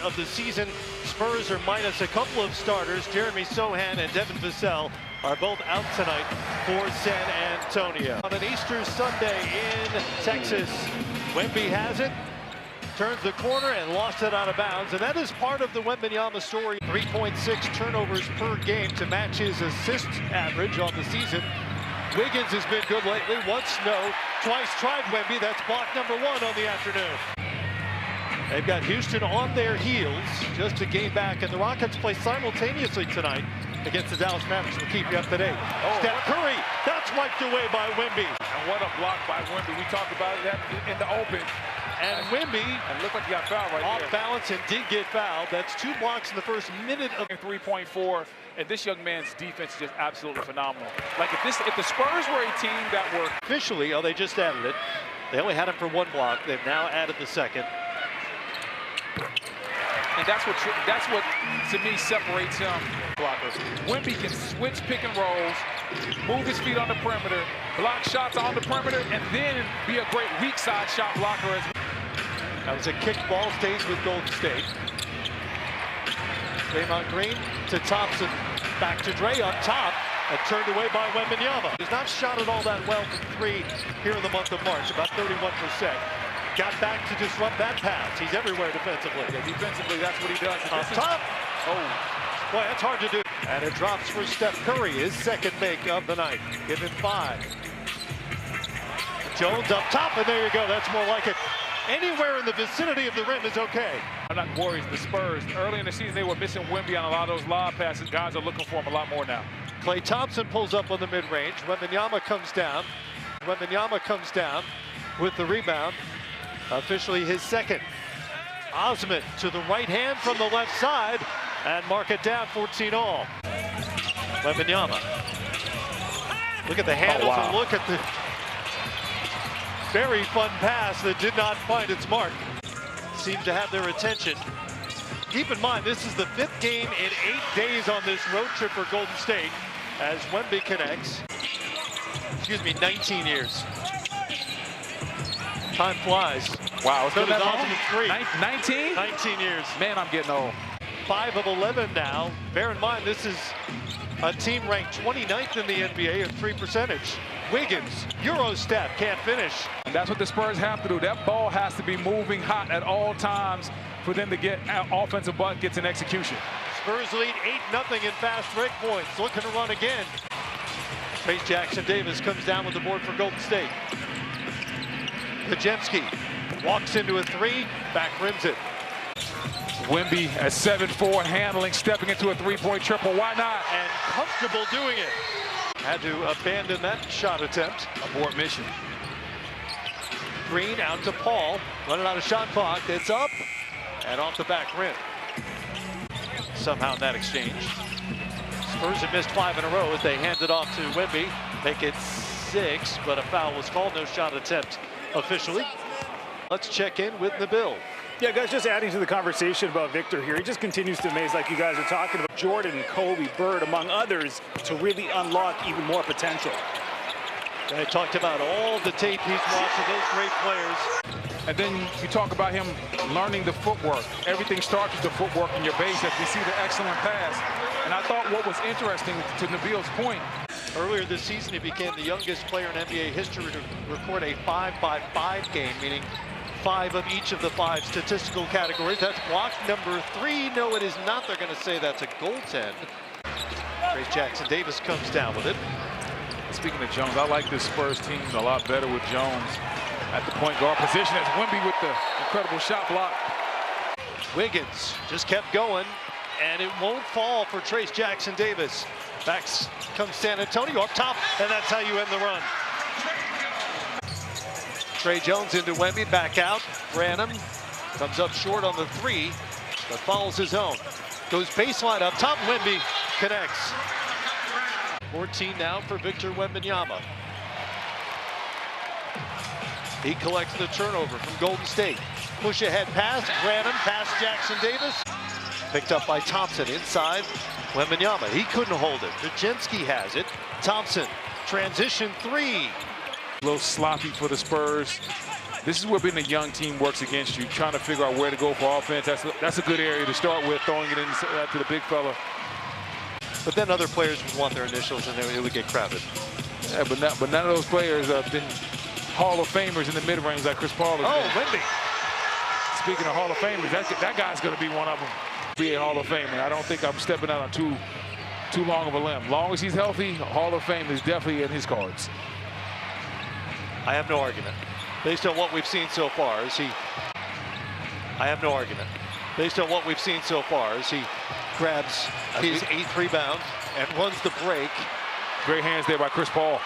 of the season. Spurs are minus a couple of starters. Jeremy Sohan and Devin Vassell are both out tonight for San Antonio. On an Easter Sunday in Texas, Wemby has it, turns the corner and lost it out of bounds. And that is part of the Wembanyama story. 3.6 turnovers per game to match his assist average on the season. Wiggins has been good lately. Once no, twice tried Wemby. That's block number 1 on the afternoon. They've got Houston on their heels just to gain back, and the Rockets play simultaneously tonight against the Dallas Mavericks. We'll keep you up to date. Steph Curry, that's wiped away by Wemby. And what a block by Wemby. We talked about that in the open. And Wemby, and looked like he got fouled right off there. balance and did get fouled. That's 2 blocks in the first minute of 3.4. And this young man's defense is just absolutely phenomenal. Like if the Spurs were a team that were officially, they just added it. They only had him for 1 block. They've now added the second. And that's what to me separates him. Blockers. Wemby can switch pick and rolls, move his feet on the perimeter, block shots on the perimeter, and then be a great weak side shot blocker as well. That was a kick ball, stays with Golden State. Draymond Green to Thompson, back to Dre up top, and turned away by Wembanyama. He's not shot it all that well from 3 here in the month of March, about 31%. Got back to disrupt that pass. He's everywhere defensively. Yeah, defensively, that's what he does. Up top. Oh, boy, that's hard to do. And it drops for Steph Curry, his second make of the night. Give him 5. Jones up top, and there you go. That's more like it. Anywhere in the vicinity of the rim is okay. I'm not worried. The Spurs, early in the season, they were missing Wemby on a lot of those lob passes. Guys are looking for him a lot more now. Klay Thompson pulls up on the mid-range. Wembanyama comes down. Wembanyama comes down with the rebound. Officially his second. Osman to the right hand from the left side and mark it down, 14 all. Wembanyama. Look at the handles and look at the very fun pass that did not find its mark. Seemed to have their attention. Keep in mind, this is the 5th game in 8 days on this road trip for Golden State as Wemby connects. 19 years. Time flies. Wow, it's so been that 3. 19? 19 years. Man, I'm getting old. 5 of 11 now. Bear in mind, this is a team ranked 29th in the NBA in 3 percentage. Wiggins, Eurostep, can't finish. And that's what the Spurs have to do. That ball has to be moving hot at all times for them to get offensive buckets and execution. Spurs lead 8-0 in fast break points. Looking to run again. Trace Jackson-Davis comes down with the board for Golden State. Pajemski walks into a 3, back rims it. Wemby at 7'4", handling, stepping into a 3-point triple. Why not? And comfortable doing it. Had to abandon that shot attempt. Abort mission. Green out to Paul, running out of shot clock. It's up and off the back rim. Somehow in that exchange. Spurs have missed 5 in a row as they hand it off to Wemby. Make it 6, but a foul was called. No shot attempt officially. Let's check in with Nabil. Yeah, guys, just adding to the conversation about Victor here. He just continues to amaze, like you guys are talking about. Jordan, Kobe, Bird, among others, to really unlock even more potential. I talked about all the tape he's watched of those great players. And then you talk about him learning the footwork. Everything starts with the footwork in your base as we see the excellent pass. And I thought what was interesting, to Nabil's point, earlier this season, he became the youngest player in NBA history to record a 5-by-5 game, meaning 5 of each of the 5 statistical categories. That's block number 3. No, it is not. They're going to say that's a goaltend. Trace Jackson-Davis comes down with it. Speaking of Jones, I like this Spurs team a lot better with Jones at the point guard position as Wemby with the incredible shot block. Wiggins just kept going, and it won't fall for Trace Jackson-Davis. Back comes San Antonio up top, and that's how you end the run. Trey Jones into Wemby, back out. Branham comes up short on the 3, but follows his own. Goes baseline up top, Wemby connects. 14 now for Victor Wembanyama. He collects the turnover from Golden State. Push ahead pass, Branham past Jackson-Davis. Picked up by Thompson inside. Wembanyama, he couldn't hold it. Pajemski has it. Thompson, transition 3. A little sloppy for the Spurs. This is where being a young team works against you, trying to figure out where to go for offense. That's a good area to start with, throwing it to the big fella. But then other players would want their initials and it would get crowded. Yeah, but none of those players have been Hall of Famers in the mid-range like Chris Paul is. Oh, Wemby. Speaking of Hall of Famers, that guy's going to be one of them. Be a Hall of Famer. I don't think I'm stepping out on too long of a limb. Long as he's healthy, Hall of Fame is definitely in his cards. I have no argument. Based on what we've seen so far, I have no argument. Based on what we've seen so far, as he grabs his 8th rebound and runs the break. Great hands there by Chris Paul.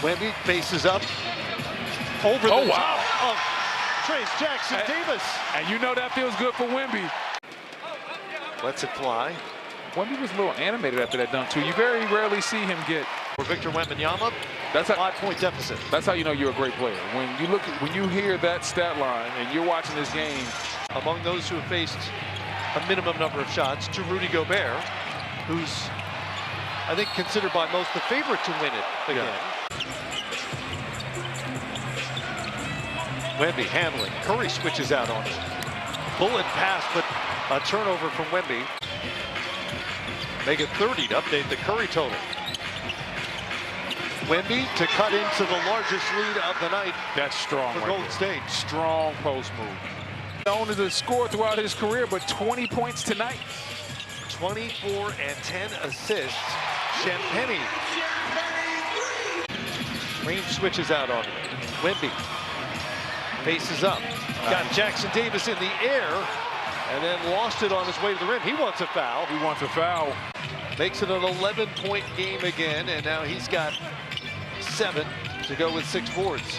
Wemby faces up over the top of Trace Jackson Davis. And you know that feels good for Wemby. Lets it fly. Wemby was a little animated after that dunk too. You very rarely see him get. For Victor Wembanyama, that's a 5-point deficit. That's how you know you're a great player. When you hear that stat line and you're watching this game. Among those who have faced a minimum number of shots, to Rudy Gobert, who's, I think, considered by most the favorite to win it again. Yeah. Wemby handling. Curry switches out on it. Bullet pass, but a turnover from Wemby. Make it 30 to update the Curry total. Wemby to cut into the largest lead of the night. That's strong for Golden State. Strong post move. Known as a scorer throughout his career, but 20 points tonight. 24 and 10 assists. Champagny. Range switches out on him. Wemby faces up. Got Jackson Davis in the air and then lost it on his way to the rim. He wants a foul. He wants a foul. Makes it an 11-point game again, and now he's got 7 to go with 6 boards.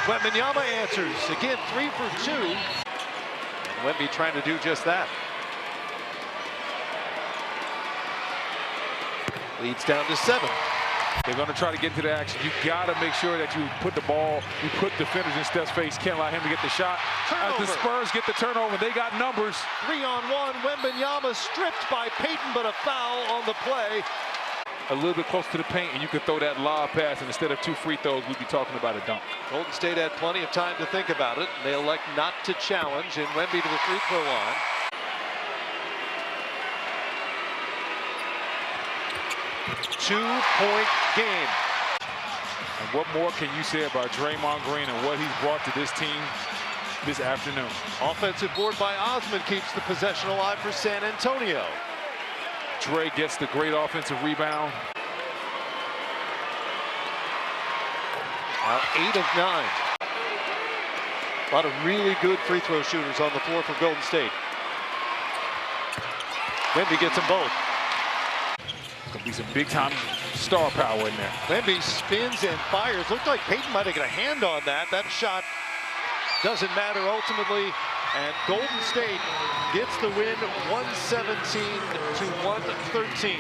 Wembanyama answers. Again, 3 for 2. And Wemby trying to do just that. Leads down to 7. They're going to try to get into the action. You got to make sure that you put defenders in Steph's face. Can't allow him to get the shot. Turnover. As the Spurs get the turnover, they got numbers. 3-on-1. Wembanyama stripped by Payton, but a foul on the play. A little bit close to the paint, and you could throw that lob pass, and instead of 2 free throws, we'd be talking about a dunk. Golden State had plenty of time to think about it. They elect not to challenge, and Wemby to the free throw line. Two-point game. And what more can you say about Draymond Green and what he's brought to this team this afternoon? Offensive board by Osman keeps the possession alive for San Antonio. Dre gets the great offensive rebound. Now 8 of 9. A lot of really good free throw shooters on the floor for Golden State. Wemby gets them both. Gonna be some big-time star power in there. Wemby spins and fires. Looked like Payton might have got a hand on that. That shot doesn't matter ultimately. And Golden State gets the win, 117 to 113.